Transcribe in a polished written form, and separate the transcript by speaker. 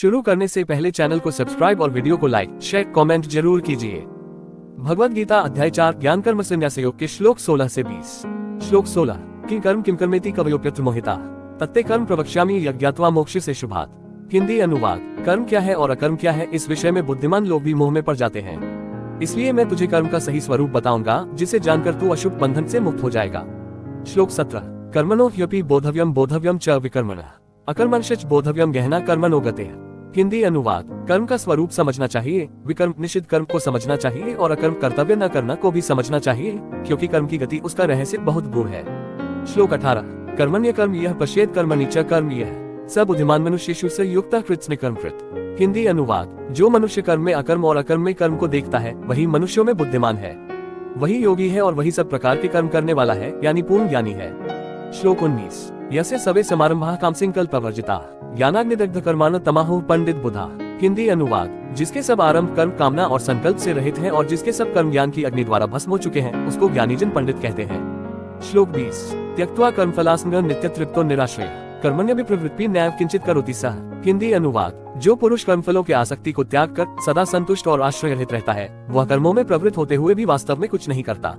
Speaker 1: शुरू करने से पहले चैनल को सब्सक्राइब और वीडियो को लाइक शेयर कमेंट जरूर कीजिए। भगवद गीता अध्याय 4 ज्ञान कर्म संन्यास योग के श्लोक 16 से 20। श्लोक 16 कि कर्म किम कर्मेति कवयोप्यत्र मोहिता तत्ते कर्म प्रवक्ष्यामि यज्ञात्वा मोक्ष से शुभात्। हिंदी अनुवाद। कर्म क्या है और अकर्म क्या है, इस विषय में बुद्धिमान लोग भी मोह में पड़ जाते हैं। इसलिए मैं तुझे कर्म का सही स्वरूप बताऊंगा, जिसे जानकर तू अशुभ बंधन से मुक्त हो जाएगा। श्लोक 17 कर्मणो ह्यपि बोधव्यम बोधव्यम च विकर्मणः अकर्मणश्च बोधव्यम गहना कर्मणो गतेः। हिंदी अनुवाद। कर्म का स्वरूप समझना चाहिए, विकर्म निषिद्ध कर्म को समझना चाहिए और अकर्म कर्तव्य न करना को भी समझना चाहिए, क्योंकि कर्म की गति उसका रहस्य बहुत गूढ़ है। श्लोक 18 कर्मण्य कर्म यह पश्येत कर्मणि च कर्म यह स बुद्धिमान मनुष्येषु स युक्तः कृत्स्न कर्मकृत्। हिंदी अनुवाद। जो मनुष्य कर्म में अकर्म और अकर्म में कर्म को देखता है, वही मनुष्यों में बुद्धिमान है, वही योगी है और वही सब प्रकार के कर्म करने वाला है, यानी पूर्ण ज्ञानी है। श्लोक 19 यस्य सवे समारंभाः कामसंकल्पवर्जिताः ज्ञानाग्निदग्ध कर्माणि तमाहुः पंडित बुधा। हिंदी अनुवाद। जिसके सब आरंभ कर्म कामना और संकल्प से रहित हैं और जिसके सब कर्म ज्ञान की अग्नि द्वारा भस्म हो चुके हैं, उसको ज्ञानीजन पंडित कहते हैं। श्लोक 20 त्यक्त्वा कर्मफलासंगं नित्यतृप्तो निराश्रयः कर्मण्यभिप्रवृत्ति न्याय किंचित करोति सः। हिंदी अनुवाद। जो पुरुष कर्मफलों की आसक्ति को त्याग कर सदा संतुष्ट और आश्रय रहित रहता है, वह कर्मों में प्रवृत्त होते हुए भी वास्तव में कुछ नहीं करता।